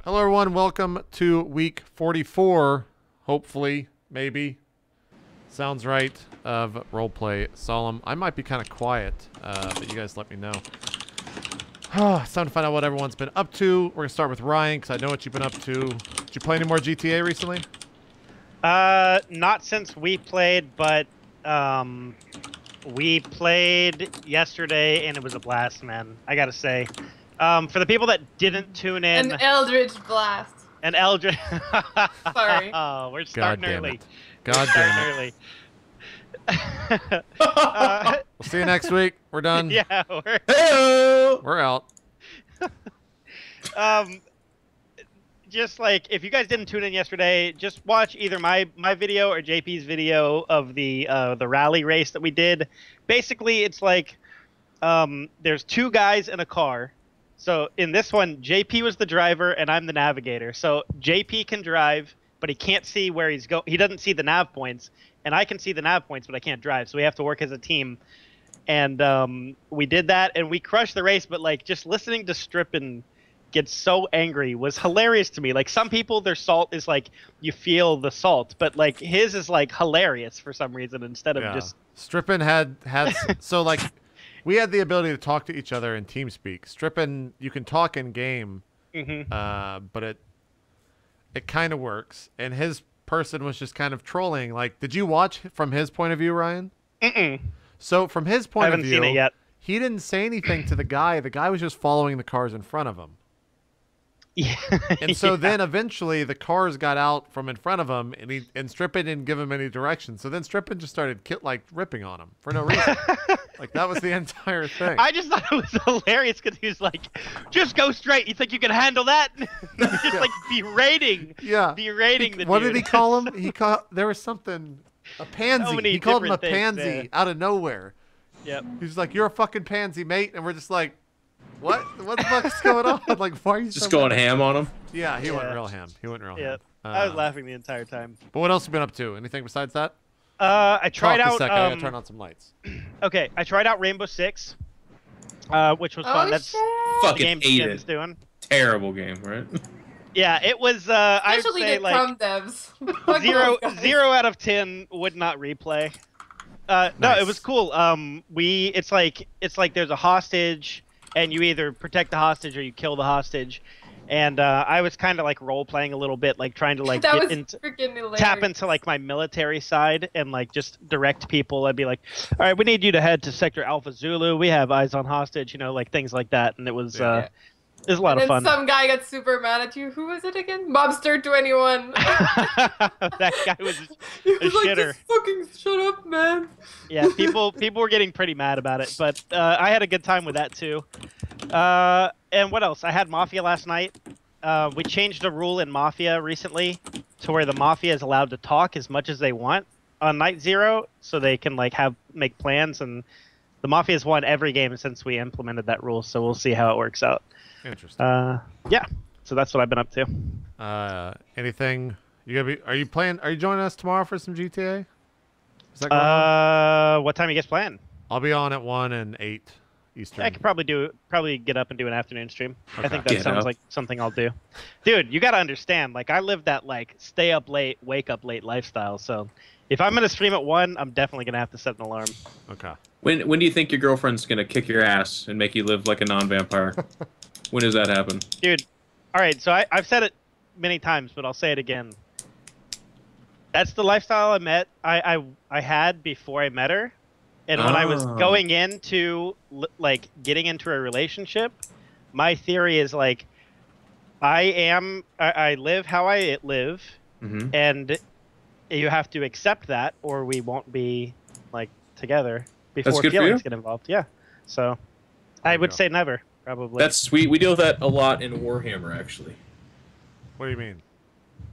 Hello, everyone. Welcome to week 44, hopefully, maybe. Sounds right, of RollPlay Solum. I might be kind of quiet, but you guys let me know. It's time to find out what everyone's been up to. We're going to start with Ryan, because I know what you've been up to. Did you play any more GTA recently? Not since we played, but we played yesterday, and it was a blast, man. I gotta say. For the people that didn't tune in... An Eldritch Blast. An Eldritch... Sorry. Oh, we're starting early. God damn it. We'll see you next week. We're done. Yeah, we're out. Just like, if you guys didn't tune in yesterday, just watch either my video or JP's video of the rally race that we did. Basically, it's like there's two guys in a car. So in this one, JP was the driver and I'm the navigator. So JP can drive, but he can't see where he's going. He doesn't see the nav points, and I can see the nav points, but I can't drive. So we have to work as a team. And we did that, and we crushed the race. But like, just listening to Strippin get so angry was hilarious to me. Like, some people, their salt is like, you feel the salt, but like his is like hilarious for some reason instead of just... Strippin had so like, we had the ability to talk to each other in TeamSpeak. Strippin, you can talk in game, but it kind of works. And his person was just kind of trolling. Like, did you watch from his point of view, Ryan? So from his point of view, I haven't seen it yet. He didn't say anything to the guy. The guy was just following the cars in front of him. Yeah. And so then eventually the cars got out from in front of him, and Strippin didn't give him any direction. So then Strippin just started ripping on him for no reason. Like, that was the entire thing. I just thought it was hilarious because he was like, "Just go straight. You think you can handle that?" Just like berating. Yeah. Berating the dude. What did he call him? There was something, a pansy. He called him a pansy out of nowhere. Yep. He was like, "You're a fucking pansy, mate," and we're just like, What the fuck's going on? Like, why are you just going ham on him? Yeah, he went real ham. He went real ham. I was laughing the entire time. But what else have you been up to? Anything besides that? I tried out. I gotta turn on some lights. Okay, I tried out Rainbow Six, which was fun. That's fucking the game Skin's doing. Terrible game, right? Yeah, it was. I would say like devs. 0 out of 10 would not replay. Nice. No, it was cool. It's like there's a hostage, and you either protect the hostage or you kill the hostage. And I was kind of like role playing a little bit, like trying to like tap into like my military side and like just direct people. I'd be like, "All right, we need you to head to Sector Alpha Zulu. We have eyes on hostage," you know, like things like that. And it was it was a lot of fun. Some guy got super mad at you. Who was it again? Mobster21. That guy was a shitter. Just fucking shut up, man. Yeah, people were getting pretty mad about it, but I had a good time with that too. And what else? I had Mafia last night. We changed a rule in Mafia recently to where the Mafia is allowed to talk as much as they want on Night Zero, so they can like make plans. And the Mafia's won every game since we implemented that rule, so we'll see how it works out. Interesting. Yeah. So that's what I've been up to. Anything? Are you joining us tomorrow for some GTA? Is that going on? What time are you guys playing? I'll be on at 1 and 8 Eastern. Yeah, I could probably get up and do an afternoon stream. Okay. I think that sounds like something I'll do. Dude, you got to understand, like, I live that like stay up late, wake up late lifestyle. So if I'm gonna stream at 1, I'm definitely gonna have to set an alarm. Okay. When do you think your girlfriend's gonna kick your ass and make you live like a non-vampire? When does that happen? Dude, all right, so I've said it many times, but I'll say it again. That's the lifestyle I had before I met her. And when I was going into, like, getting into a relationship, my theory is, like, I live how I live, and you have to accept that, or we won't be, like, together before feelings get involved. Yeah. So I would say never. Probably. That's sweet. We deal with that a lot in Warhammer, actually. What do you mean?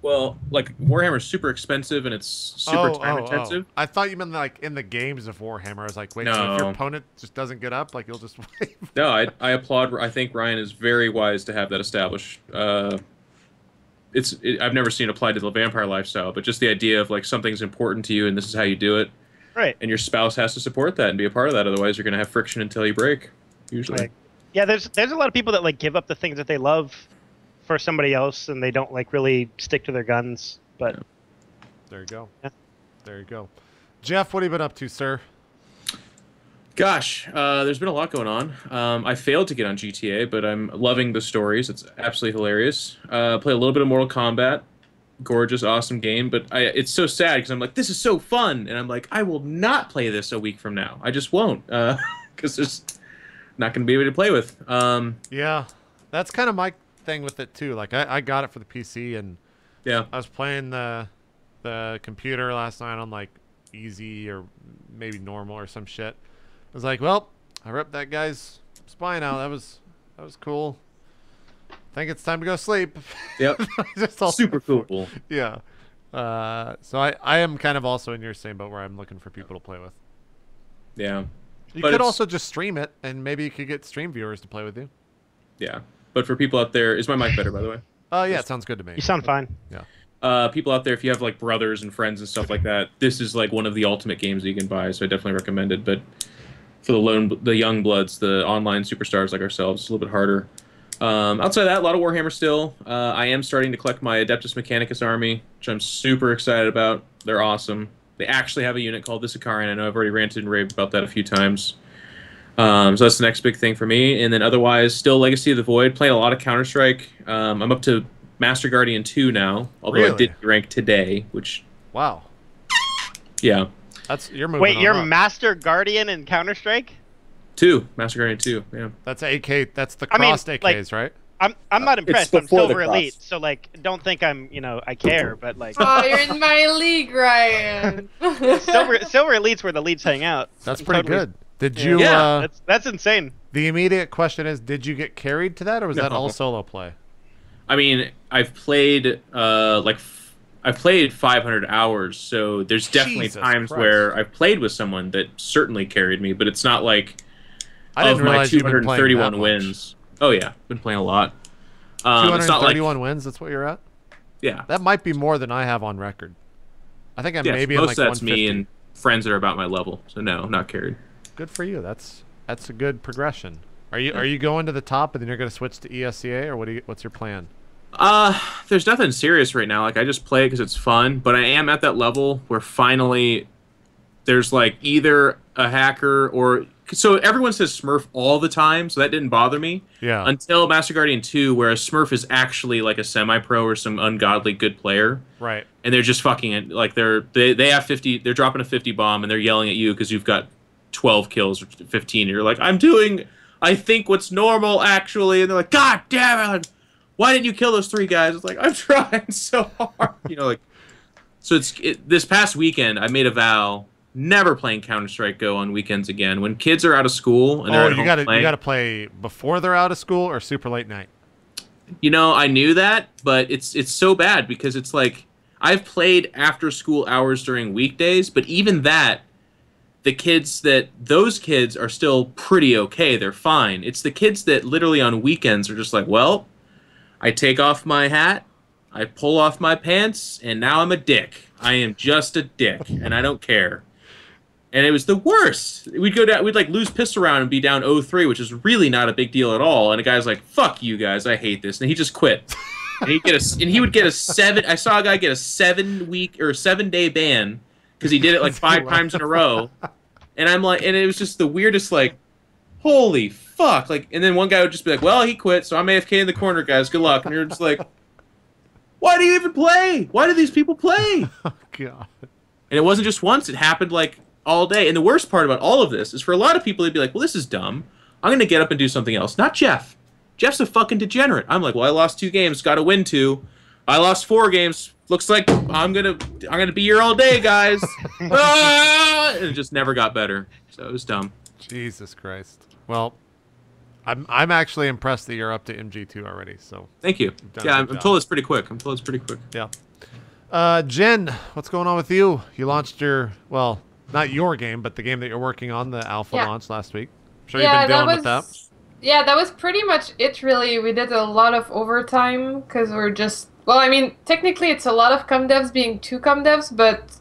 Well, like, Warhammer's super expensive and it's super time intensive. I thought you meant like in the games of Warhammer. I was like, wait, so if your opponent just doesn't get up, like, you'll just wave? No, I applaud. I think Ryan is very wise to have that established. I've never seen it applied to the vampire lifestyle, but just the idea of like something's important to you and this is how you do it. Right. And your spouse has to support that and be a part of that. Otherwise, you're going to have friction until you break, usually. Right. Yeah, there's a lot of people that like give up the things that they love for somebody else and they don't like really stick to their guns. But there you go. Yeah. There you go. Jeff, what have you been up to, sir? Gosh, there's been a lot going on. I failed to get on GTA, but I'm loving the stories. It's absolutely hilarious. Play a little bit of Mortal Kombat. Gorgeous, awesome game. But it's so sad because I'm like, this is so fun. And I'm like, I will not play this a week from now. I just won't. Because there's not going to be able to play with. Yeah, that's kind of my thing with it, too. Like, I got it for the PC, and yeah, I was playing the computer last night on, like, easy or maybe normal or some shit. I was like, well, I ripped that guy's spine out. That was cool. I think it's time to go sleep. Yep. Just all super cool. Yeah. So I am kind of also in your same boat where I'm looking for people to play with. Yeah. You could also just stream it, and maybe you could get stream viewers to play with you. Yeah. But for people out there, is my mic better, by the way? Yeah, it sounds good to me. You sound fine. Yeah. People out there, if you have like brothers and friends and stuff like that, this is like one of the ultimate games that you can buy. So I definitely recommend it. But for the young bloods, the online superstars like ourselves, it's a little bit harder. Outside of that, a lot of Warhammer still. I am starting to collect my Adeptus Mechanicus army, which I'm super excited about. They're awesome. They actually have a unit called the Sicarian. I know I've already ranted and raved about that a few times. So that's the next big thing for me. And then otherwise, still Legacy of the Void. Playing a lot of Counter-Strike. I'm up to Master Guardian 2 now, although Really? I did rank today, which... Wow. Yeah. You're moving Wait, on you're up. Master Guardian in Counter-Strike? 2. Master Guardian 2, yeah. That's AK. That's the crossed AKs, right? I'm not impressed. I'm before the Silver cross. Elite, so like, don't think I'm, I care, but like, Oh, you're in my league, Ryan. Silver Elites where the leads hang out. That's I'm pretty totally- good. Did you? Yeah. That's insane. The immediate question is, did you get carried to that, or was that all solo play? I mean, I've played I've played 500 hours, so there's definitely Jesus times Christ. where I've played with someone that certainly carried me, but it's not like I didn't of my realize you've been playing that 231 much. wins. Oh yeah, been playing a lot. It's not like 231 wins. That's what you're at. yeah. That might be more than I have on record. I think I'm Yes, maybe in most like of that's 150. me and friends that are about my level. So no, not carried. Good for you. That's a good progression. Are you going to the top and then you're going to switch to ESCA, or what's your plan? There's nothing serious right now. Like, I just play it because it's fun, but I am at that level where finally there's like either a hacker or... So everyone says Smurf all the time, so that didn't bother me. Yeah. Until Master Guardian 2, where a Smurf is actually like a semi-pro or some ungodly good player. Right. And they're just fucking it. Like, they have 50... They're dropping a 50 bomb, and they're yelling at you because you've got 12 kills or 15, and you're like, I'm doing... I think what's normal, actually. And they're like, God damn it! Like, why didn't you kill those 3 guys? It's like, I'm trying so hard. Like... So this past weekend, I made a vow... Never playing Counter-Strike Go on weekends again. When kids are out of school and they're at home playing, you gotta play before they're out of school or super late night. I knew that, but it's so bad because it's like I've played after school hours during weekdays, but even that, those kids are still pretty okay. They're fine. It's the kids that literally on weekends are just like, well, I take off my hat, I pull off my pants, and now I'm a dick. I am just a dick, and I don't care. And it was the worst. We'd go down, we'd like lose pistol round and be down 0-3, which is really not a big deal at all. And a guy's like, "Fuck you guys, I hate this," and he just quit. And he would get a 7. I saw a guy get a 7-day ban because he did it like 5 times in a row. And I'm like, and it was just the weirdest. Like, holy fuck! Like, and then one guy would just be like, "Well, he quit, so I'm AFK in the corner, guys. Good luck." And you're just like, "Why do you even play? Why do these people play?" Oh God! And it wasn't just once; it happened like all day. And the worst part about all of this is for a lot of people, they'd be like, well, this is dumb. I'm going to get up and do something else. Not Jeff. Jeff's a fucking degenerate. I'm like, well, I lost 2 games. Got to win 2. I lost 4 games. Looks like I'm gonna be here all day, guys. Ah! And it just never got better. So it was dumb. Jesus Christ. Well, I'm actually impressed that you're up to MG2 already. So Thank you. Yeah, I'm told it's pretty quick. Yeah. Jen, what's going on with you? You launched your, well, not your game, but the game that you're working on, the alpha launch last week. I'm sure you've been dealing with that. Yeah, that was pretty much it, really. We did a lot of overtime because we're just... Well, I mean, technically it's a lot of com devs being 2 com devs, but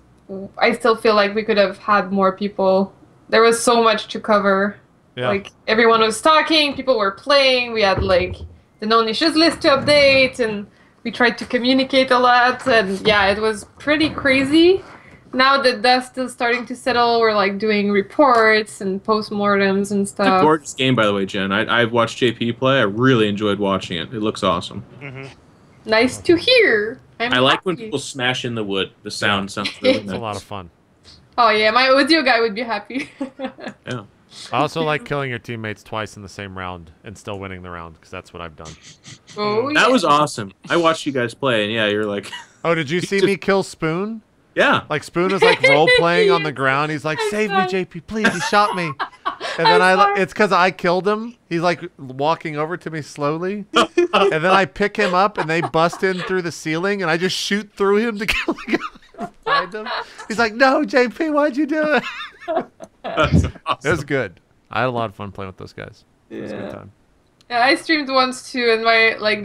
I still feel like we could have had more people. There was so much to cover. Yeah. Like, everyone was talking, people were playing, we had, like, the known issues list to update, and we tried to communicate a lot, and yeah, it was pretty crazy. Now that dust is starting to settle, we're like doing reports and postmortems and stuff. It's a gorgeous game, by the way, Jen. I've watched JP play. I really enjoyed watching it. It looks awesome. Nice to hear. I like when people smash in the wood. The sound sounds really nice. It's a lot of fun. Oh yeah, my audio guy would be happy. Yeah. I also like killing your teammates twice in the same round and still winning the round, because that's what I've done. Oh, That was awesome. I watched you guys play, and yeah, you're like... Oh, did you see me kill Spoon? Yeah. Like, Spoon was like role-playing on the ground. He's like, save me, JP, please. He shot me. And then it's because I killed him. He's like walking over to me slowly. And then I pick him up, and they bust in through the ceiling, and I just shoot through him to kill the guy behind him. He's like, no, JP, why'd you do it? That's awesome. It was good. I had a lot of fun playing with those guys. It was a good time. Yeah, I streamed once too, and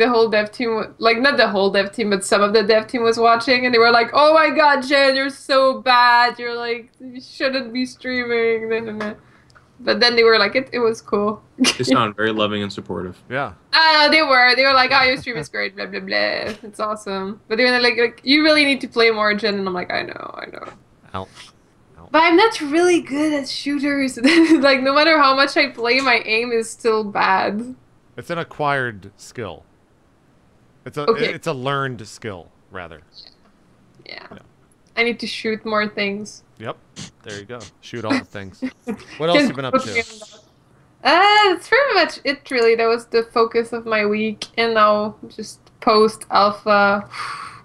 the whole dev team, like not the whole dev team, but some of the dev team was watching, and they were like, "Oh my God, Jen, you're so bad. You're like, you shouldn't be streaming." But then they were like, "It was cool." They sound very loving and supportive. Yeah. They were like, "Oh, your stream is great, blah blah blah. It's awesome." But they were like, "You really need to play more, Jen," and I'm like, "I know." Ouch. But I'm not really good at shooters. Like, no matter how much I play, my aim is still bad. It's an acquired skill. It's a learned skill, rather. Yeah. I need to shoot more things. Yep. There you go. Shoot all the things. What else have you been up to? That's pretty much it, really. That was the focus of my week. And now, just post-alpha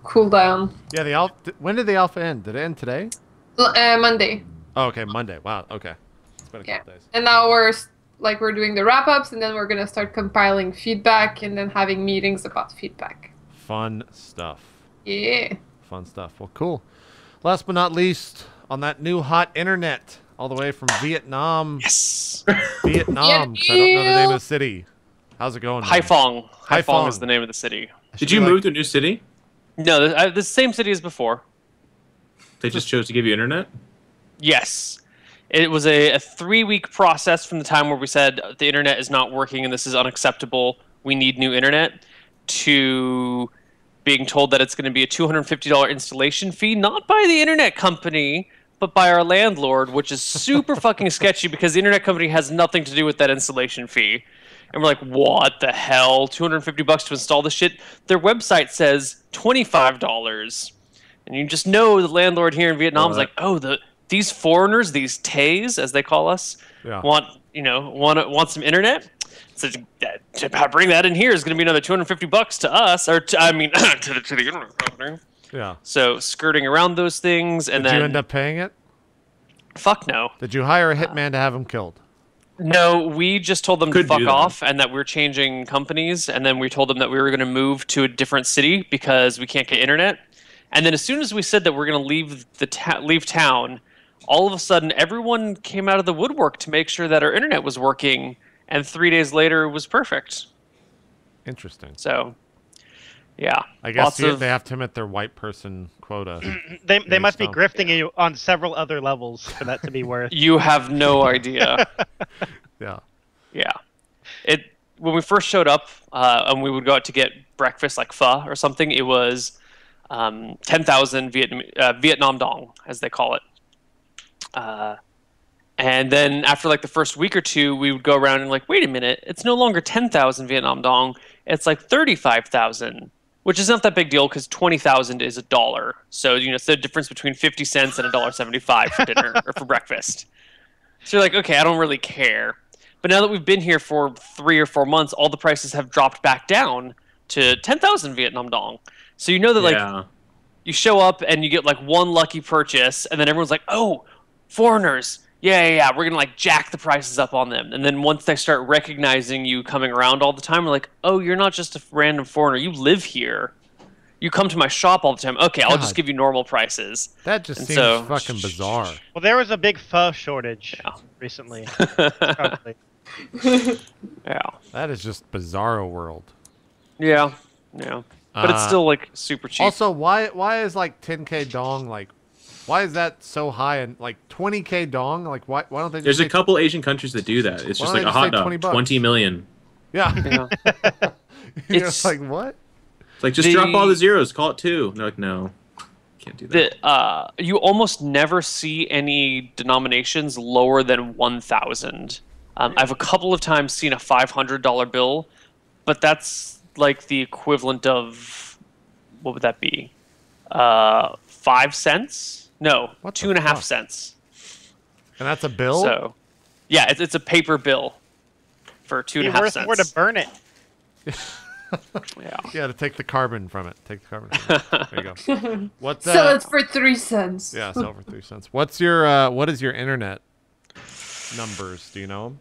cooldown. Yeah, the alpha. When did the alpha end? Did it end today? Monday. Oh, okay, Monday. Wow, okay. It's been a couple days. And now we're doing the wrap-ups, and then we're going to start compiling feedback and then having meetings about feedback. Fun stuff. Yeah. Fun stuff. Well, cool. Last but not least, on that new hot internet, all the way from Vietnam. Yes. Vietnam. 'Cause I don't know the name of the city. How's it going? Haiphong. Haiphong Haiphong is the name of the city. Did you move to a new city? No, the same city as before. They just chose to give you internet? Yes. It was a 3-week process from the time where we said the internet is not working and this is unacceptable, we need new internet, to being told that it's going to be a $250 installation fee, not by the internet company, but by our landlord, which is super fucking sketchy because the internet company has nothing to do with that installation fee. And we're like, what the hell? $250 to install this shit? Their website says $25. And you just know the landlord here in Vietnam is like, oh, these foreigners, these Tays, as they call us, want some internet. So to bring that in here is going to be another $250 to us, or to the internet company. Yeah. So skirting around those things, and Did then you end up paying it? Fuck no. Did you hire a hitman to have him killed? No, we just told them to Could fuck do that. off and that we're changing companies, and then we told them that we were going to move to a different city because we can't get internet. And then as soon as we said that we're going to leave town, all of a sudden everyone came out of the woodwork to make sure that our internet was working, and 3 days later it was perfect. Interesting. So, yeah. I guess they have to hit their white person quota. They must be grifting you on several other levels for that to be worth. You have no idea. Yeah. Yeah. When we first showed up, and we would go out to get breakfast, like pho or something, it was 10,000 Vietnam dong, as they call it. And then after like the first week or two, we would go around and like, wait a minute, it's no longer 10,000 Vietnam dong, it's like 35,000, which is not that big deal because 20,000 is $1. So, it's the difference between 50 cents and $1.75 for dinner or for breakfast. So you're like, okay, I don't really care. But now that we've been here for 3 or 4 months, all the prices have dropped back down to 10,000 Vietnam dong. So you know that like you show up and you get like one lucky purchase, and then everyone's like, oh, foreigners. Yeah, we're going to like jack the prices up on them. And then once they start recognizing you coming around all the time, we're like, oh, you're not just a random foreigner. You live here. You come to my shop all the time. Okay, I'll just give you normal prices. That just seems fucking bizarre. Well, there was a big pho shortage recently. Probably. Yeah. That is just bizarro world. Yeah. But it's still like super cheap. Also, why is like 10K dong like, why is that so high, and like 20K dong? Like why don't they just There's a couple Asian countries that do that. It's just like a hot dog, 20 million. Yeah. Yeah. You're It's- like, what? It's like, just drop all the zeros, call it 2. And they're like, no, can't do that. You almost never see any denominations lower than 1,000. I've a couple of times seen a $500 bill, but that's like the equivalent of, what would that be? 5 cents? No, What the 2.5 fuck? cents. And that's a bill? So, yeah, it's a paper bill for Be 2.5 worth cents. more to burn it. Yeah. Yeah, to take the carbon from it. Take the carbon from it. There you go. What's Sell it for 3 cents. Yeah, sell for 3 cents. What is your internet numbers? Do you know them?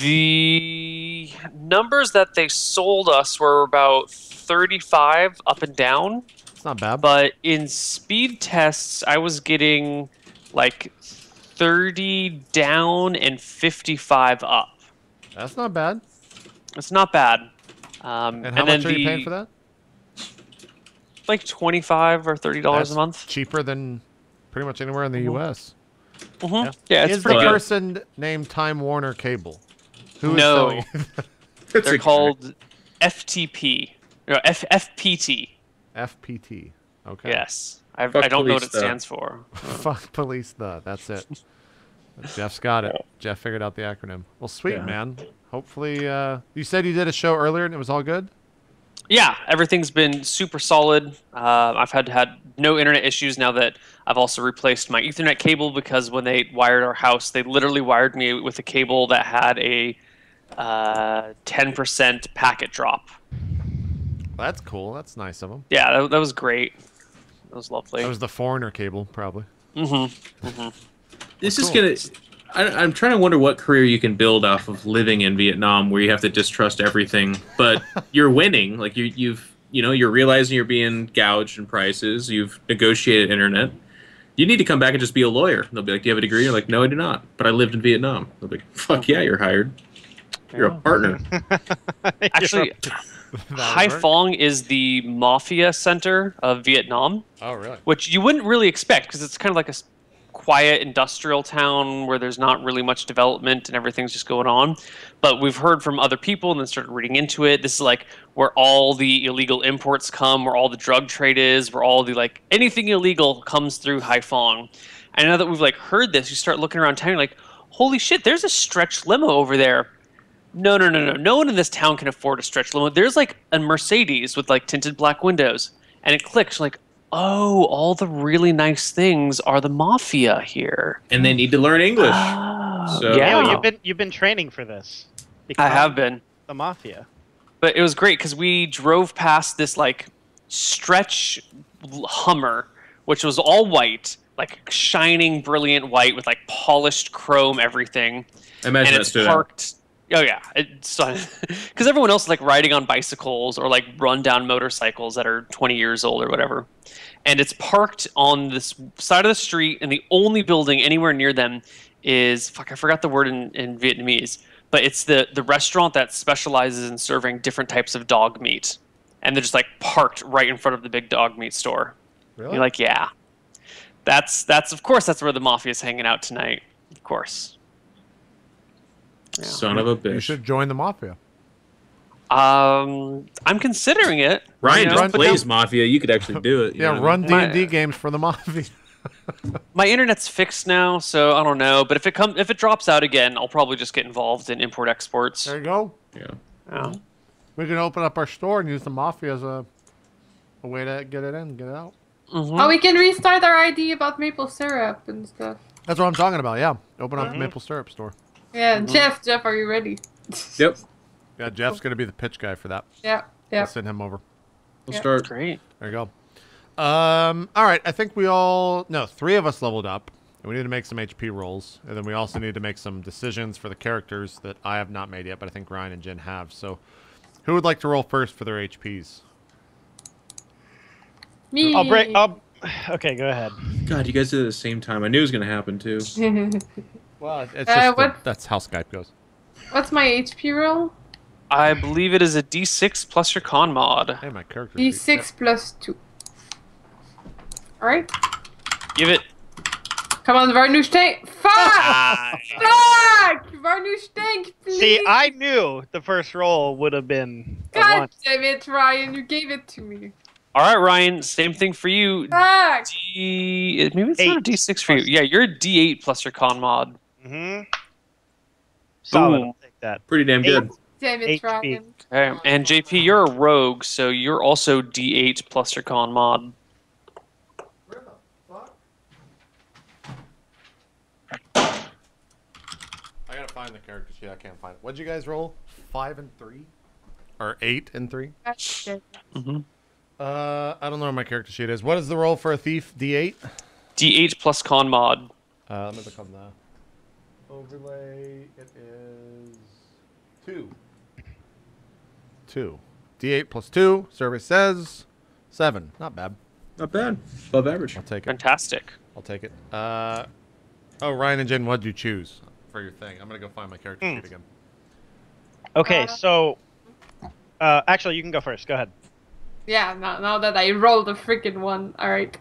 The numbers that they sold us were about 35 up and down. It's not bad. But in speed tests, I was getting like 30 down and 55 up. That's not bad. It's not bad. And how much are you paying for that? Like $25 or $30 That's a month. cheaper than pretty much anywhere in the U.S. Mm-hmm. Yeah, it's Is the pretty good. person named Time Warner Cable? Who is No. selling you That's They're a- called FTP. No, FPT. FPT. Okay. Yes. I Fuck don't know what police, it though. stands for. Fuck police. That's it. Jeff's got it. Jeff figured out the acronym. Well, sweet, Yeah. man. Hopefully, you said you did a show earlier and it was all good? Yeah, everything's been super solid. I've had no internet issues now that I've also replaced my Ethernet cable, because when they wired our house, they literally wired me with a cable that had a 10% packet drop. Well, that's cool. That's nice of them. Yeah, that was great. That was lovely. That was the foreigner cable, probably. Mm-hmm. Mm-hmm. This Well, is gonna. I'm trying to wonder what career you can build off of living in Vietnam, where you have to distrust everything, but you're winning. Like you're realizing you're being gouged in prices. You've negotiated internet. You need to come back and just be a lawyer. They'll be like, "Do you have a degree?" You're like, "No, I do not, but I lived in Vietnam." They'll be like, "Fuck yeah, you're hired. You're a partner." Actually, Hai Phong is the mafia center of Vietnam, Oh, really? which you wouldn't really expect, because it's kind of like a quiet industrial town where there's not really much development and everything's just going on. But we've heard from other people and then started reading into it. This is like where all the illegal imports come, where all the drug trade is, where all the like anything illegal comes through Hai Phong. And now that we've like heard this, you start looking around town, you're like, holy shit, there's a stretch limo over there. No. No one in this town can afford a stretch limo. There's like a Mercedes with like tinted black windows. And it clicks, like, oh, all the really nice things are the mafia here. And they need to learn English. Oh, So- yeah. Neil, you've been training for this. I have been. The mafia. But it was great because we drove past this like stretch Hummer, which was all white, like shining, brilliant white with like polished chrome everything. I imagine And that it's stood out. parked. Oh yeah, it's because everyone else is like riding on bicycles or like run-down motorcycles that are 20 years old or whatever, and it's parked on this side of the street, and the only building anywhere near them is I forgot the word in Vietnamese, but it's the restaurant that specializes in serving different types of dog meat, and they're just like parked right in front of the big dog meat store. Really? You're like, yeah, that's of course that's where the mafia is hanging out tonight, of course. Yeah. Son of a You bitch. should join the mafia. I'm considering it. Ryan You know, just but plays Mafia. You could actually do it. you Yeah, know? run My- D&D games for the mafia. my internet's fixed now, so I don't know. But if it drops out again, I'll probably just get involved in import exports. There you go. Yeah. Yeah. We can open up our store and use the mafia as a way to get it in, get it out. Mhm. Oh, we can restart our ID about maple syrup and stuff. That's what I'm talking about, yeah. Open up the maple syrup store. Yeah, Jeff, are you ready? Yep. Yeah, Jeff's going to be the pitch guy for that. Yeah, I'll yeah. send him over. We'll Yeah. start. Great. There you go. All right, I think three of us leveled up. And we need to make some HP rolls. And then we also need to make some decisions for the characters that I have not made yet, but I think Ryan and Jen have. So who would like to roll first for their HPs? Me. Okay, go ahead. God, you guys did it at the same time. I knew it was going to happen too. Well, it's that's how Skype goes. What's my HP roll? I believe it is a D6 plus your con mod. Hey, my character sheet. D6 plus 2. Alright. Give it. Come on, Varnush tank. Fuck! Fuck! Varnush tank, please. See, I knew the first roll would have been a God 1. damn it, Ryan. You gave it to me. All right, Ryan. Same thing for you. Fuck! Maybe it's not a 8 D6 for you. Yeah, you're a D8 plus your con mod. Mm-hmm. Solid. Boom. I'll take that. Pretty damn good. Damn it, HP. Ryan. Okay. And JP, you're a rogue, so you're also D8 plus your con mod. Where the fuck? I gotta find the character sheet. I can't find it. What'd you guys roll? 5 and 3, or 8 and 3? Mm-hmm. I don't know where my character sheet is. What is the roll for a thief? D8. D8 plus con mod. Let me become the overlay. It is 2. 2. D8 plus 2. Survey says 7. Not bad. Not bad. Above average. I'll take it. Fantastic. I'll take it. Oh, Ryan and Jen, what did you choose for your thing? I'm gonna go find my character sheet again. Okay, so actually, you can go first. Go ahead. Yeah, now that I rolled a freaking 1. Alright.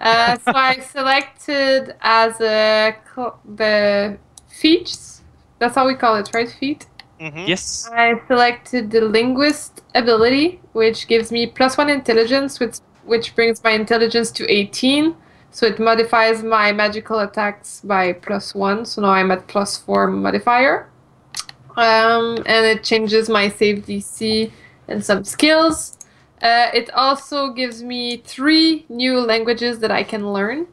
So I selected as the feats. That's how we call it, right? Feat? Mm-hmm. Yes. I selected the linguist ability, which gives me +1 intelligence, which brings my intelligence to 18. So it modifies my magical attacks by +1. So now I'm at +4 modifier. And it changes my save DC and some skills. It also gives me 3 new languages that I can learn.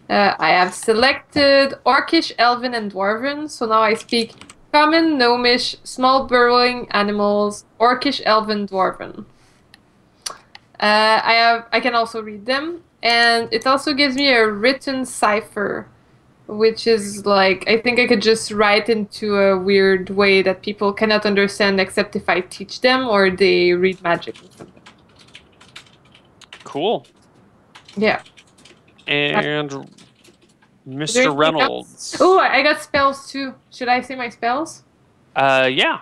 I have selected Orcish, Elven, and Dwarven. So now I speak Common, Gnomish, Small Burrowing Animals, Orcish, Elven, Dwarven. I can also read them. And it also gives me a written cipher, which is like, I think I could just write into a weird way that people cannot understand except if I teach them or they read magic or something. Cool. Yeah. And there Mr. anything Reynolds. Oh, I got spells too. Should I say my spells? Yeah.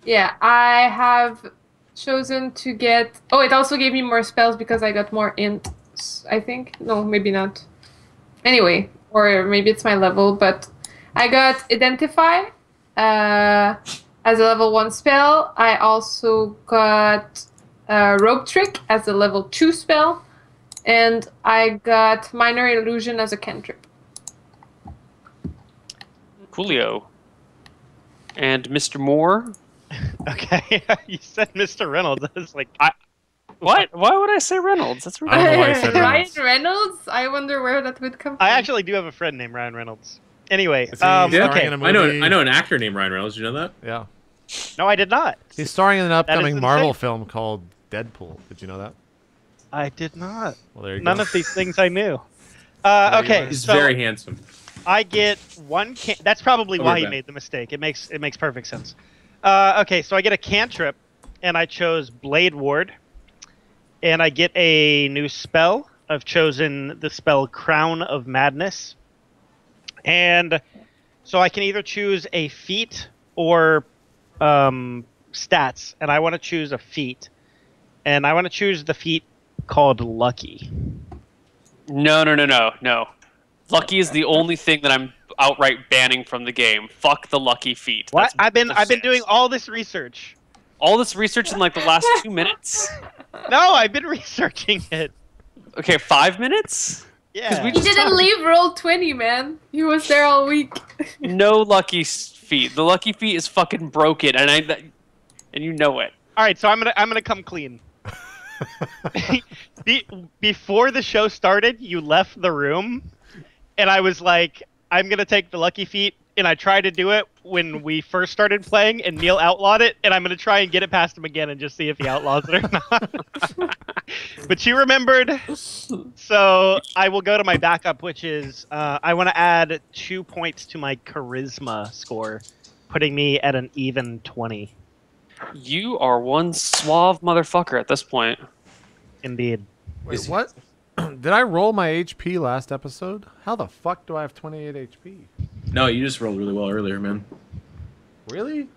Yeah, I have chosen to get... Oh, it also gave me more spells because I got more ints, I think. No, maybe not. Anyway, or maybe it's my level, but I got Identify as a level 1 spell. I also got Rope Trick as a level 2 spell. And I got Minor Illusion as a cantrip. Coolio. And Mr. Moore. Okay, you said Mr. Reynolds. I was like, What? Why would I say Reynolds? That's I don't know ridiculous. why I said Ryan Reynolds. Reynolds? I wonder where that would come from. I actually do have a friend named Ryan Reynolds. Anyway, Is he starring okay. in a I movie? know an actor named Ryan Reynolds. You know that? Yeah. No, I did not. He's starring in an upcoming insane. Marvel film called Deadpool. Did you know that? I did not. Well, there you None go. of these things I knew. you are. Okay, He's so very handsome. I get 1 That's probably Don't why worry he about it. made the mistake. It makes perfect sense. Okay, so I get a cantrip, and I chose Blade Ward, and I get a new spell. I've chosen the spell Crown of Madness, and so I can either choose a feat or stats, and I want to choose a feat, and I want to choose the feat called Lucky. No. Lucky is the only thing that I'm outright banning from the game. Fuck the lucky feat. What? That's I've been bullshit. doing all this research. all this research in like the last 2 minutes. No, I've been researching it. Okay, 5 minutes. Yeah. we He didn't leave Roll20, man. He was there all week. No lucky feat. The lucky feat is fucking broken, and you know it. All right, so I'm gonna come clean. Before the show started, you left the room, and I was like, I'm gonna take the lucky feat, and I tried to do it when we first started playing, and Neil outlawed it, and I'm gonna try and get it past him again and just see if he outlaws it or not. But you remembered, so I will go to my backup, which is I want to add 2 points to my charisma score, putting me at an even 20. You are one suave motherfucker at this point. Indeed. Wait, what? Did I roll my HP last episode? How the fuck do I have 28 HP? No, you just rolled really well earlier, man. Really?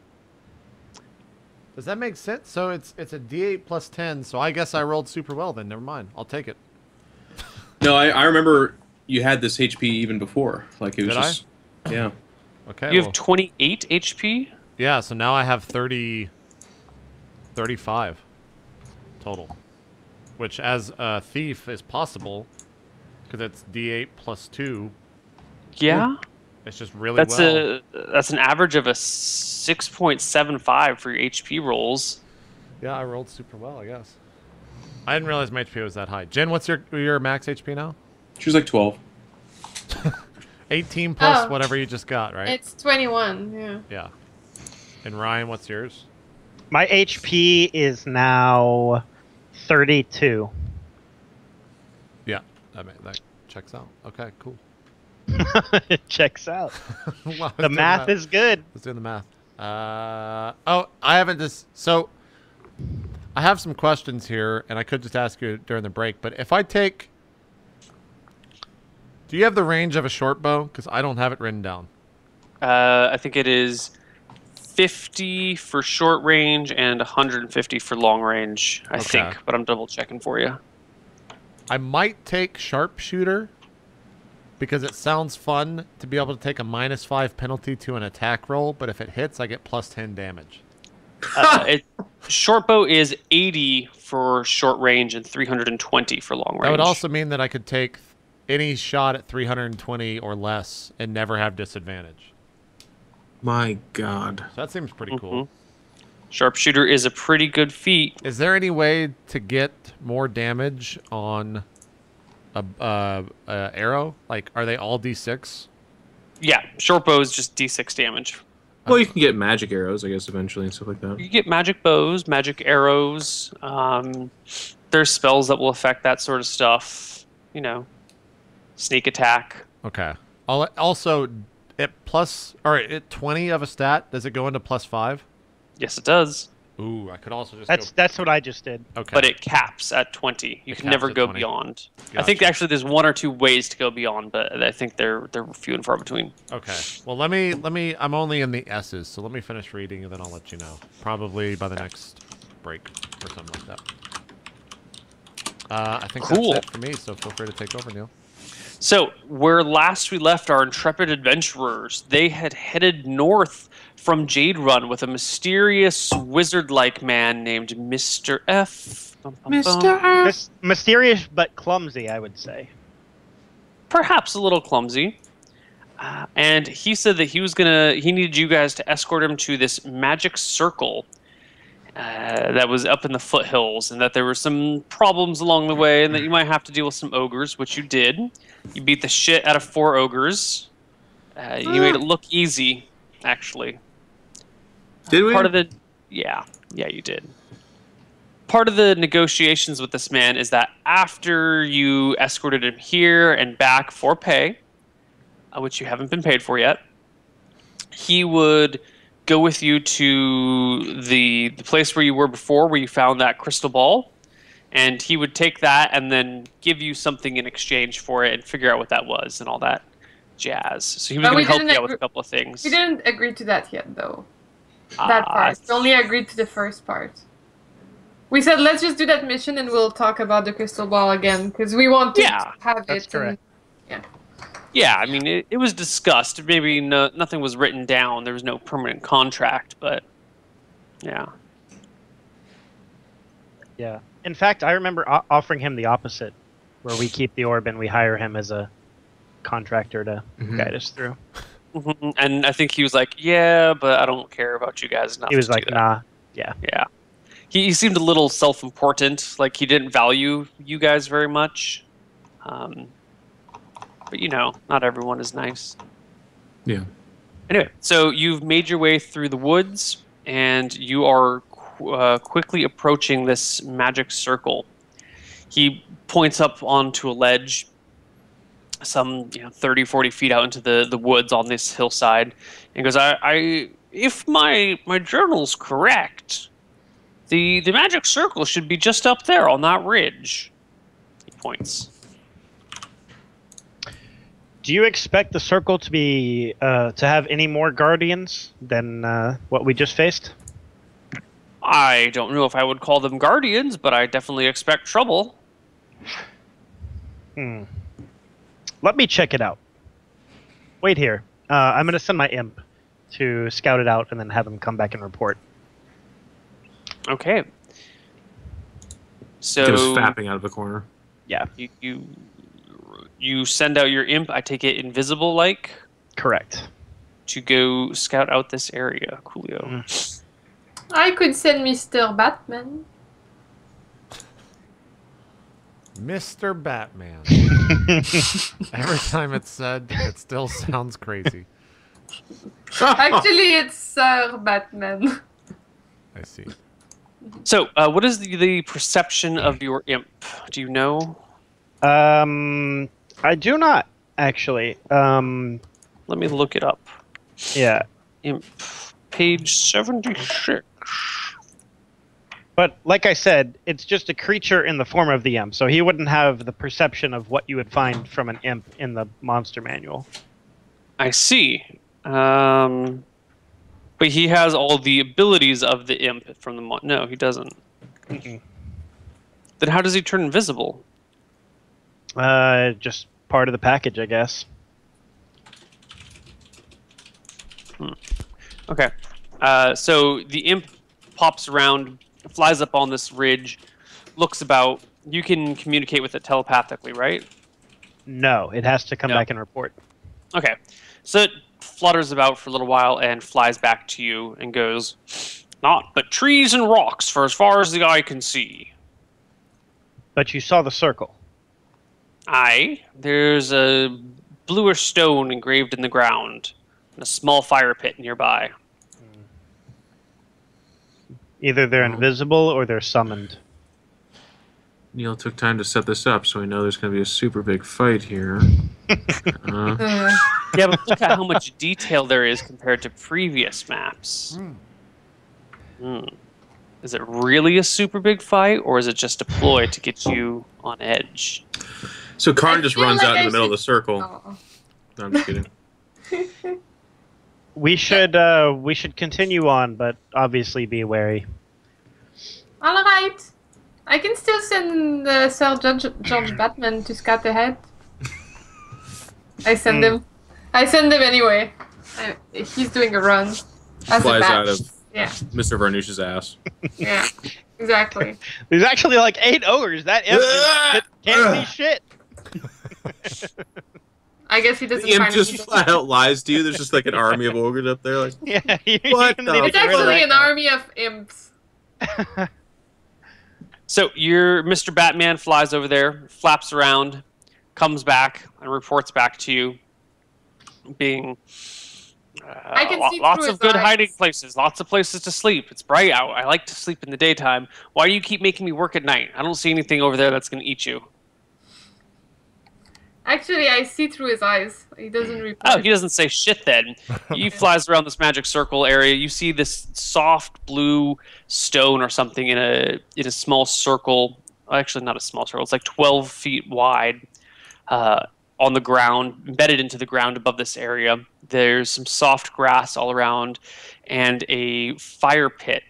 Does that make sense? So it's a D8 plus 10, so I guess I rolled super well then. Never mind. I'll take it. No, I remember you had this HP even before. Like it was Did just yeah. Okay. You have 28 HP? Yeah, so now I have 35 total. Which, as a thief, is possible, because it's D8 plus 2. Yeah. It's just really That's well. that's an average of a 6.75 for your HP rolls. Yeah, I rolled super well, I guess. I didn't realize my HP was that high. Jen, what's your max HP now? She was like 12. 18 plus whatever you just got, right? It's 21, yeah. Yeah. And Ryan, what's yours? My HP is now 32. Yeah, that checks out. Okay, cool. It checks out. Wow, The math is good. Let's do the math. Oh, I haven't just... So, I have some questions here, and I could just ask you during the break, but if I take... Do you have the range of a short bow? Because I don't have it written down. I think it is 50 for short range and 150 for long range, I think, but I'm double checking for you. I might take sharpshooter because it sounds fun to be able to take a -5 penalty to an attack roll, but if it hits, I get +10 damage. Short bow is 80 for short range and 320 for long range. That would also mean that I could take any shot at 320 or less and never have disadvantage. My God. So that seems pretty cool. Sharpshooter is a pretty good feat. Is there any way to get more damage on a arrow? Like, are they all D6? Yeah, short bow is just D6 damage. Well, you can get magic arrows, I guess, eventually and stuff like that. You get magic bows, magic arrows. There's spells that will affect that sort of stuff. You know, sneak attack. Okay. Also, at 20 of a stat, does it go into +5? Yes, it does. Ooh, I could also just That's what I just did. Okay. But it caps at 20. You can never go beyond. Gotcha. I think actually there's one or two ways to go beyond, but I think they're few and far between. Okay. Well, let me. I'm only in the S's, so let me finish reading and then I'll let you know. Probably by the next break or something like that. I think Cool. that's it for me. So feel free to take over, Neal. So where last we left our intrepid adventurers, they had headed north from Jade Run with a mysterious wizard-like man named Mr. F. Mr. F. Mysterious but clumsy, I would say. Perhaps a little clumsy. And he said that he needed you guys to escort him to this magic circle that was up in the foothills, and that there were some problems along the way, and that you might have to deal with some ogres, which you did. You beat the shit out of 4 ogres. You made it look easy, actually. Did we? Yeah, you did. Part of the negotiations with this man is that after you escorted him here and back for pay, which you haven't been paid for yet, he would go with you to the place where you were before, where you found that crystal ball, and he would take that and then give you something in exchange for it and figure out what that was and all that jazz. So he was going to help you out with a couple of things. We didn't agree to that yet, though. That part. We only agreed to the first part. We said, let's just do that mission and we'll talk about the crystal ball again, because we want to have that's it. correct. Yeah, I mean, it was discussed. Maybe nothing was written down. There was no permanent contract, but yeah. Yeah. In fact, I remember offering him the opposite, where we keep the orb and we hire him as a contractor to guide us through. And I think he was like, yeah, but I don't care about you guys enough. He was to like, do that. nah. Yeah. Yeah. He seemed a little self-important, like he didn't value you guys very much. But you know, not everyone is nice. Yeah. Anyway, so you've made your way through the woods, and you are quickly approaching this magic circle. He points up onto a ledge, some 30, 40 feet out into the woods on this hillside, and goes, if my journal's correct, the magic circle should be just up there on that ridge. He points. Do you expect the circle to be to have any more guardians than what we just faced? I don't know if I would call them guardians, but I definitely expect trouble. Let me check it out. Wait here. I'm going to send my imp to scout it out and then have him come back and report. Okay. So Just fapping out of the corner. Yeah. You send out your imp. I take it invisible like. Correct. To go scout out this area, Coolio. I could send Mr. Batman. Mr. Batman. Every time it's said, it still sounds crazy. Actually, it's Sir Batman. I see. So, what is the perception of your imp? Do you know? I do not, actually. Let me look it up. Yeah. Imp, page 76. But like I said, it's just a creature in the form of the imp, so he wouldn't have the perception of what you would find from an imp in the monster manual. I see. But he has all the abilities of the imp from the no, he doesn't. Mm-mm. Then how does he turn invisible? Just part of the package, I guess. Okay. So the imp pops around, flies up on this ridge, looks about. You can communicate with it telepathically, right? No, it has to come No. back and report. Okay. So it flutters about for a little while and flies back to you and goes, "Naught but trees and rocks for as far as the eye can see." But you saw the circle. Aye. There's a bluish stone engraved in the ground and a small fire pit nearby. Either they're invisible or they're summoned. Neal took time to set this up, so we know there's going to be a super big fight here. Yeah, but look at how much detail there is compared to previous maps. Is it really a super big fight, or is it just a ploy to get you on edge? So Karn I just feel runs like out in I the middle of should- the circle. Oh. No, I'm just kidding. We should continue on, but obviously be wary. All right. I can still send Sir George Batman to scout ahead. I send him. I send him anyway. He's doing a run. As Flies a bat. out of Yeah, Mr. Varnouche's ass. yeah, exactly. There's actually like 8 ogres. That imp can't see shit. I guess he doesn't The imp find just it. flat out lies to you. There's just like an army of ogres up there. Like, Yeah, What you the- need to It's get rid of actually that an guy. army of imps. So your Mr. Batman flies over there, flaps around, comes back, and reports back to you, being I can see lots through of his good eyes. hiding places, lots of places to sleep. It's bright out. I like to sleep in the daytime. Why do you keep making me work at night? I don't see anything over there that's going to eat you. Actually, I see through his eyes. He doesn't reply. Oh, he doesn't say shit then. He flies around this magic circle area. You see this soft blue stone or something in a small circle. Actually, not a small circle. It's like 12 feet wide on the ground, embedded into the ground above this area. There's some soft grass all around and a fire pit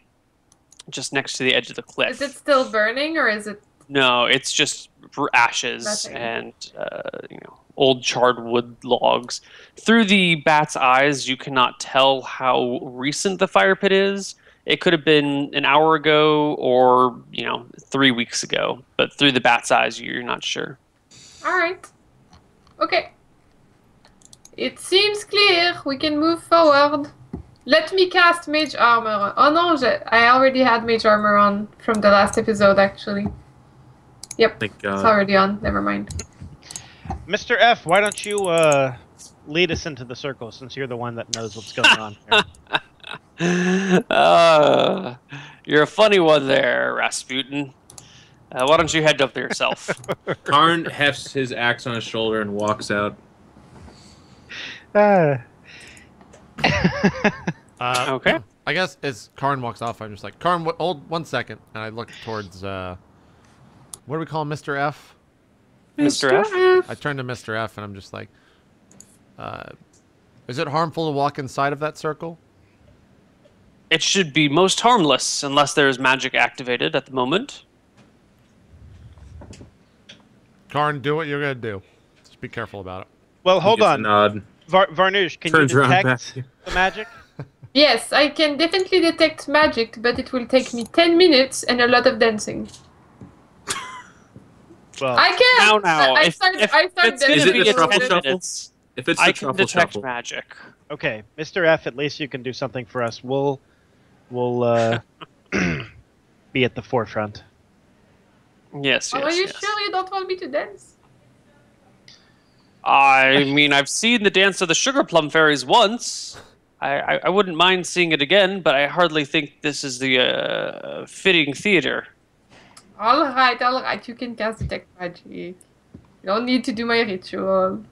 just next to the edge of the cliff. Is it still burning or is it? No, it's just ashes Nothing. and old charred wood logs. Through the bat's eyes, you cannot tell how recent the fire pit is. It could have been an hour ago or 3 weeks ago, but through the bat's eyes, you're not sure. All right. Okay. It seems clear. We can move forward. Let me cast Mage Armor. Oh no, I already had Mage Armor on from the last episode, actually. Yep, Thank it's God. already on. Never mind. Mr. F, why don't you lead us into the circle since you're the one that knows what's going on here? You're a funny one there, Rasputin. Why don't you head up there yourself? Karn hefts his axe on his shoulder and walks out. Okay. I guess as Karn walks off, I'm just like, Karn, hold 1 second. And I look towards, what do we call him, Mr. F? Mr. F? I turn to Mr. F and I'm just like, is it harmful to walk inside of that circle? It should be most harmless unless there is magic activated at the moment. Karn, do what you're going to do. Just be careful about it. Well, hold on. Nod. Varnouche, can you detect the magic? Yes, I can definitely detect magic, but it will take me 10 minutes and a lot of dancing. Well, I can. Now, I if start dancing. Is it the be truffle 10 shuffle? minutes, If it's I the can truffle detect shuffle. magic. okay, Mr. F, at least you can do something for us. We'll be at the forefront. Yes, Are you yes. sure you don't want me to dance? I mean, I've seen the dance of the sugar plum fairies once. I wouldn't mind seeing it again, but I hardly think this is the fitting theater. All right. You can cast detect magic. You don't need to do my ritual.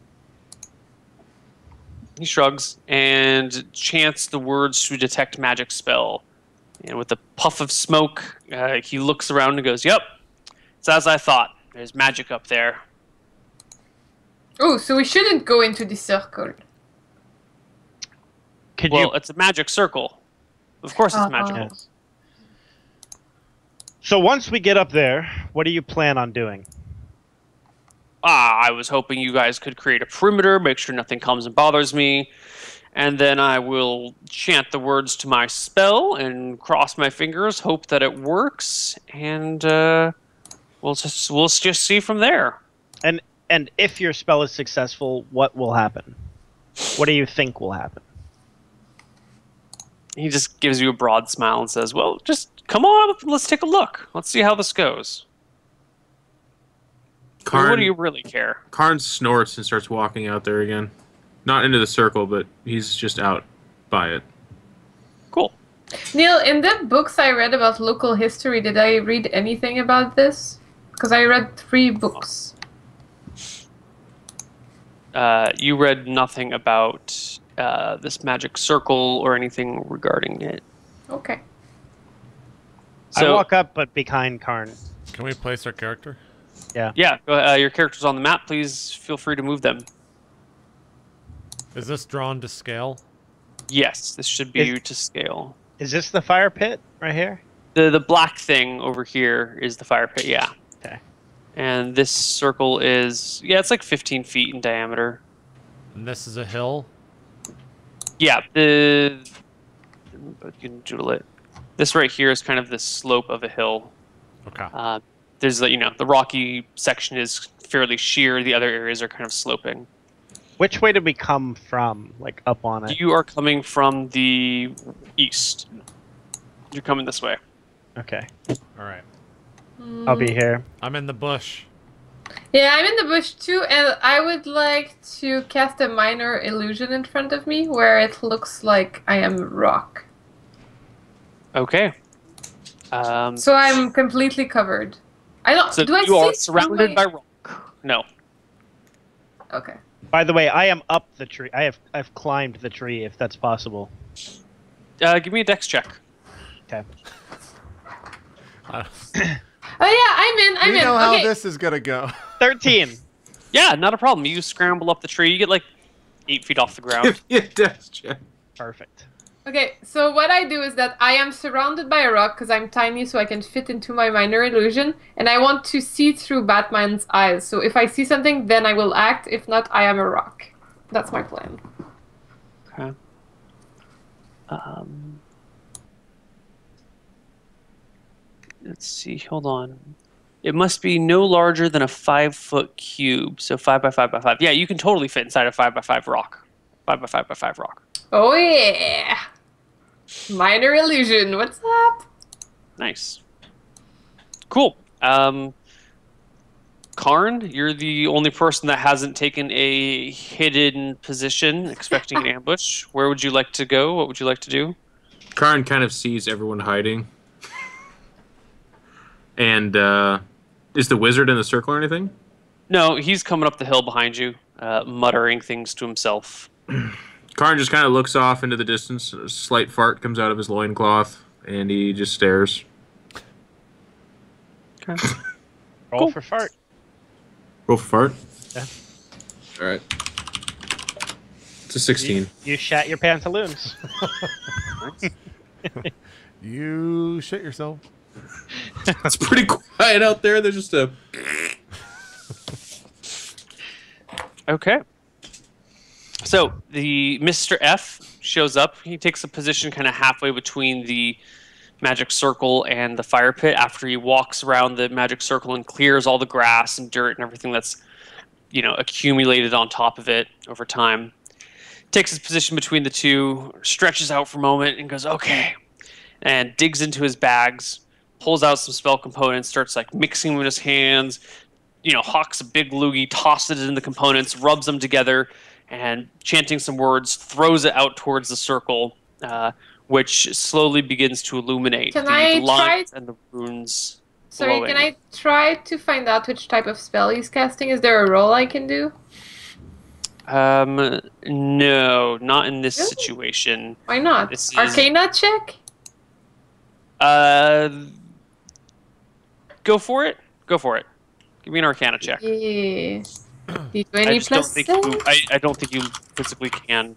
He shrugs and chants the words to detect magic spell. And with a puff of smoke, he looks around and goes, "Yep, it's as I thought. There's magic up there." Oh, so we shouldn't go into the circle. Well, it's a magic circle. Of course it's magical. Yes. So once we get up there, what do you plan on doing? I was hoping you guys could create a perimeter, make sure nothing comes and bothers me, and then I will chant the words to my spell and cross my fingers, hope that it works, and we'll just see from there. And if your spell is successful, what will happen? What do you think will happen? He just gives you a broad smile and says, "Well, just come on up and let's take a look. Let's see how this goes." What do you really care? Karn snorts and starts walking out there again. Not into the circle, but he's just out by it. Cool. Neil, in the books I read about local history, did I read anything about this? Because I read 3 books. You read nothing about this magic circle or anything regarding it. Okay. So, I walk up, but behind Karn. Can we place our character? Yeah, your character's on the map. Please feel free to move them. Is this drawn to scale? Yes, this should be to scale. Is this the fire pit right here? The black thing over here is the fire pit, yeah. Okay. And this circle is, it's like 15 feet in diameter. And this is a hill? Yeah, you can doodle it. This right here is kind of the slope of a hill. Okay. There's the rocky section is fairly sheer. The other areas are kind of sloping. Which way did we come from? Like up on it? You are coming from the east. You're coming this way. Okay. All right. I'll be here. I'm in the bush. Yeah, I'm in the bush too, and I would like to cast a minor illusion in front of me where it looks like I am rock. Okay. So I'm completely covered. I don't. So do I you are see surrounded by rock. No. Okay. By the way, I am up the tree. I've climbed the tree, if that's possible. Give me a dex check. Okay. Oh yeah, I'm in. We know how Okay. this is gonna go. 13. Yeah, not a problem. You scramble up the tree. You get like 8 feet off the ground. Yeah, death check. Perfect. Okay, so what I do is that I am surrounded by a rock because I'm tiny, so I can fit into my minor illusion, and I want to see through Batman's eyes. So if I see something, then I will act. If not, I am a rock. That's my plan. Okay. Let's see. Hold on. It must be no larger than a 5-foot cube. So 5 by 5 by 5. Yeah, you can totally fit inside a 5 by 5 rock. 5 by 5 by 5 rock. Oh yeah! Minor illusion. What's up? Nice. Cool. Karn, you're the only person that hasn't taken a hidden position, expecting an ambush. Where would you like to go? What would you like to do? Karn kind of sees everyone hiding. And is the wizard in the circle or anything? No, he's coming up the hill behind you, muttering things to himself. Karn just kind of looks off into the distance. A slight fart comes out of his loincloth, and he just stares. Okay. Roll Cool. for fart. Roll for fart? Yeah. Alright. It's a 16. You shat your pantaloons. You shit yourself. It's pretty quiet out there. There's just a... Okay. So the Mr. F shows up. He takes a position kind of halfway between the magic circle and the fire pit after he walks around the magic circle and clears all the grass and dirt and everything that's, accumulated on top of it over time. Takes his position between the two, stretches out for a moment and goes, okay, and digs into his bags, pulls out some spell components, starts like mixing them in his hands, hawks a big loogie, tosses it in the components, rubs them together, and chanting some words, throws it out towards the circle, which slowly begins to illuminate Can the I lines try- and the runes. Sorry, glowing. can I try to find out which type of spell he's casting? Is there a roll I can do? No, not in this Really? situation. Why not? This is- Arcana check? Go for it. Go for it. Give me an Arcana check. Yeah. I D20 just don't plus think 7? I don't think you physically can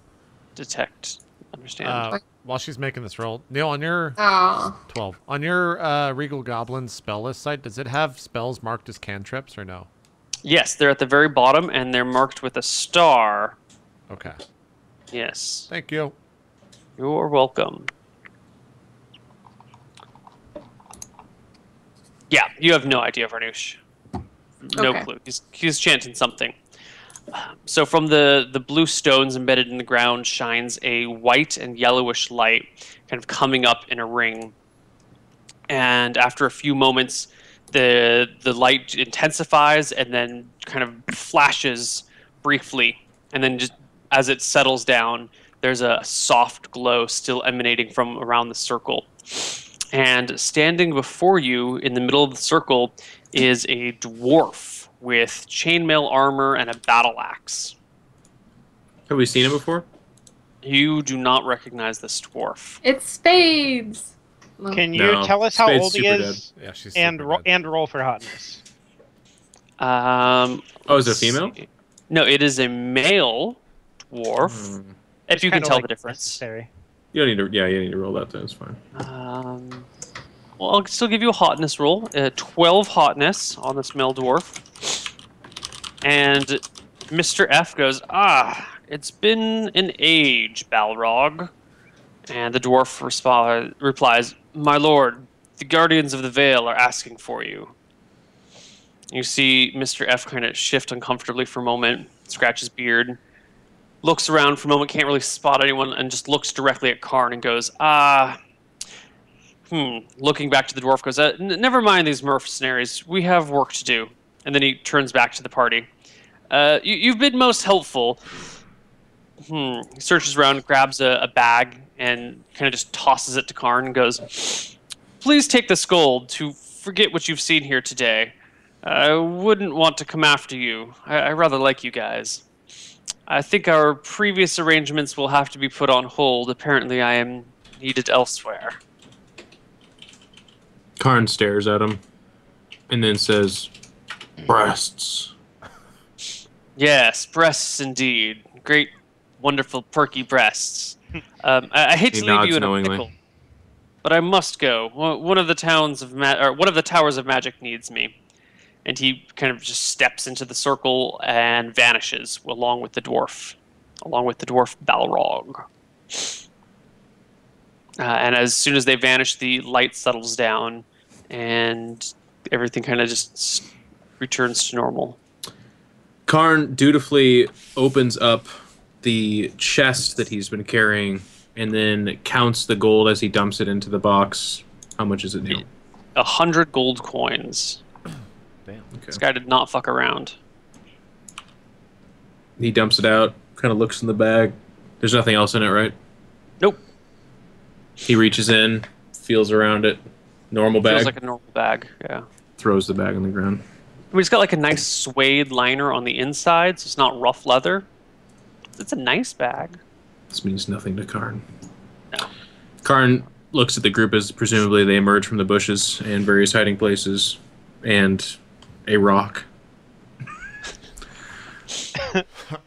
detect. Understand? While she's making this roll, Neil, on your Oh. 12, on your Regal Goblin spell list site, does it have spells marked as cantrips or no? Yes, they're at the very bottom and they're marked with a star. Okay. Yes. Thank you. You're welcome. Yeah, you have no idea, Varnoosh. No Okay. clue. He's chanting something. So from the blue stones embedded in the ground shines a white and yellowish light, kind of coming up in a ring. And after a few moments, the light intensifies and then kind of flashes briefly. And then just as it settles down, there's a soft glow still emanating from around the circle. And standing before you in the middle of the circle is a dwarf with chainmail armor and a battle axe. Have we seen it before? You do not recognize this dwarf. It's spades. No. Can you No, tell us how Spade's old he super is Yeah, she's and super dead. and roll for hotness? Oh, is it a let's female? see. No, it is a male dwarf. If you can Kinda tell like the difference. necessary. You don't need to. Yeah, you don't need to roll that. Then it's fine. Well, I'll still give you a hotness roll. 12 hotness on this male dwarf. And Mr. F goes, it's been an age, Balrog. And the dwarf replies, my lord, the Guardians of the Vale are asking for you. You see Mr. F kind of shift uncomfortably for a moment, scratch his beard, looks around for a moment, can't really spot anyone, and just looks directly at Karn and goes, looking back to the dwarf, goes, never mind these mercenaries, we have work to do. And then he turns back to the party. You've been most helpful. He searches around, grabs a bag, and kind of just tosses it to Karn and goes, please take this gold to forget what you've seen here today. I wouldn't want to come after you. I rather like you guys. I think our previous arrangements will have to be put on hold. Apparently I am needed elsewhere. Karn stares at him, and then says, "Breasts." Yes, breasts indeed. Great, wonderful, perky breasts. I hate He to leave nods you in a knowingly. pickle, but I must go. One of the towers of magic needs me. And he kind of just steps into the circle and vanishes along with the dwarf Balrog. And as soon as they vanish, the light settles down, and everything kind of just returns to normal. Karn dutifully opens up the chest that he's been carrying, and then counts the gold as he dumps it into the box. How much is it now? 100 gold coins. Damn. Okay. This guy did not fuck around. He dumps it out, kind of looks in the bag. There's nothing else in it, right? Nope. He reaches in, feels around it. Normal bag. Feels like a normal bag, yeah. Throws the bag on the ground. I mean, it's got like a nice suede liner on the inside, so it's not rough leather. It's a nice bag. This means nothing to Karn. No. Karn looks at the group as presumably they emerge from the bushes and various hiding places, and a rock.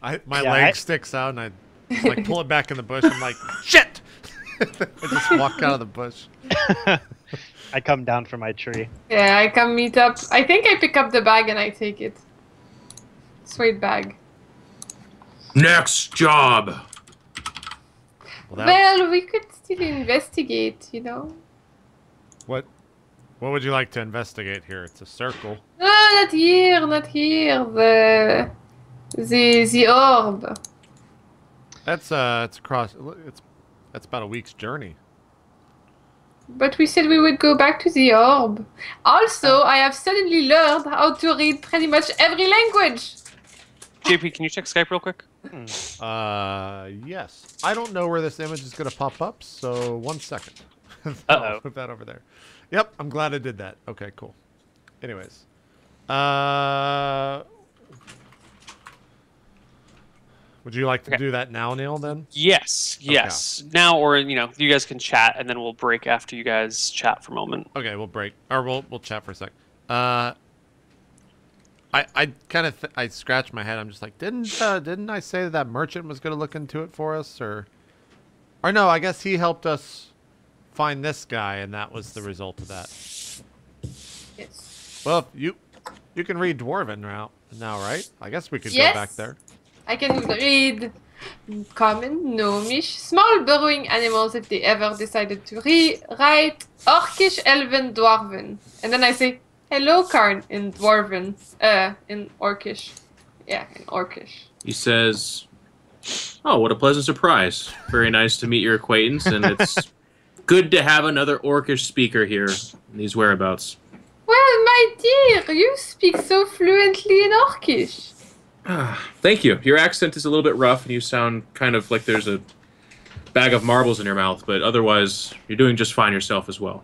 My Yeah, leg sticks out and I like pull it back in the bush. I'm like, shit! I just walk out of the bush. I come down from my tree. Yeah, I come meet up. I think I pick up the bag and I take it. Sweet bag. Next job. Well, we could still investigate, you know. What would you like to investigate here? It's a circle. No, not here, not here. The orb. That's it's across. That's about a week's journey. But we said we would go back to the orb. Also, I have suddenly learned how to read pretty much every language. JP, can you check Skype real quick? Yes. I don't know where this image is gonna pop up, so 1 second. Uh-oh. Put that over there. Yep, I'm glad I did that. Okay, cool. Anyways. Would you like to do that now, Neal, then? Yes. Okay. Now, or, you know, you guys can chat, and then we'll break after you guys chat for a moment. Okay, we'll break. Or we'll chat for a sec. I kind of I scratched my head. I'm just like, didn't I say that merchant was going to look into it for us, or no? I guess he helped us find this guy, and that was the result of that. Yes. Well, you can read Dwarven now, right? I guess we could go back there. I can read common, gnomish, small burrowing animals if they ever decided to write Orcish, Elven, Dwarven. And then I say, hello, Karn, in Dwarven. In Orcish. Yeah, in Orcish. He says, oh, what a pleasant surprise. Very nice to meet your acquaintance, and it's good to have another Orcish speaker here in these whereabouts. Well, my dear, you speak so fluently in Orcish. Thank you. Your accent is a little bit rough, and you sound kind of like there's a bag of marbles in your mouth, but otherwise, you're doing just fine yourself as well.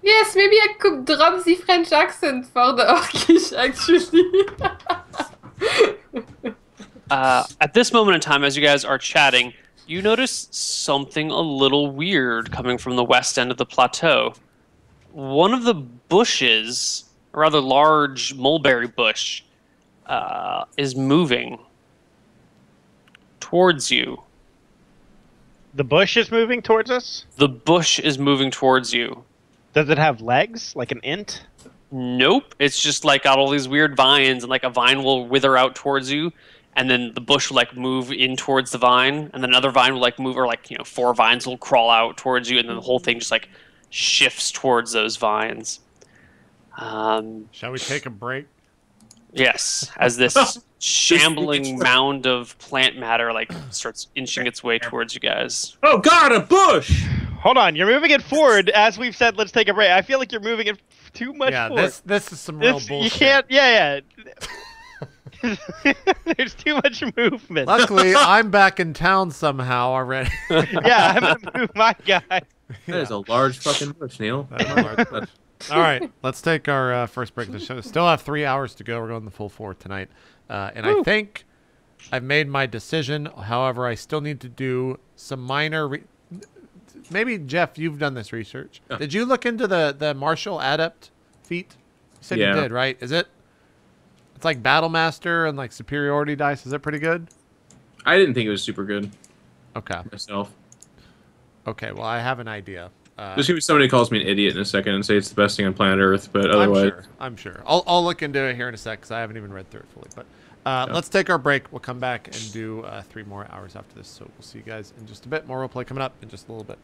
Yes, maybe I could drop the French accent for the Orcish, actually. At this moment in time, as you guys are chatting, you notice something a little weird coming from the west end of the plateau. One of the bushes, a rather large mulberry bush, is moving towards you. The bush is moving towards us? The bush is moving towards you. Does it have legs, like an int? Nope. It's just like got all these weird vines, and like a vine will wither out towards you, and then the bush will like move in towards the vine, and then another vine will like move, or like, you know, 4 vines will crawl out towards you, and then the whole thing just like shifts towards those vines. Shall we take a break? Yes, as this shambling mound of plant matter like starts inching its way towards you guys. Oh God, a bush! Hold on, you're moving it forward. As we've said, let's take a break. I feel like you're moving it too much forward. Yeah, this is some real bullshit. You can't. Yeah. There's too much movement. Luckily, I'm back in town somehow already. Yeah, I'm gonna move my guy. That is a large fucking bush, Neal. That is a large bush. All right, let's take our first break of the show. Still have 3 hours to go. We're going the full 4 tonight. And I think I've made my decision. However, I still need to do some minor... Maybe, Jeff, you've done this research. Did you look into the martial adept feat? You said you did, right? Is it? It's like Battle Master and like superiority dice. Is it pretty good? I didn't think it was super good. Okay. Myself. Okay, well, I have an idea. There's going to be somebody who calls me an idiot in a second and say it's the best thing on planet Earth, but otherwise... I'm sure. I'll look into it here in a sec, because I haven't even read through it fully. But let's take our break. We'll come back and do 3 more hours after this. So we'll see you guys in just a bit. More roleplay coming up in just a little bit.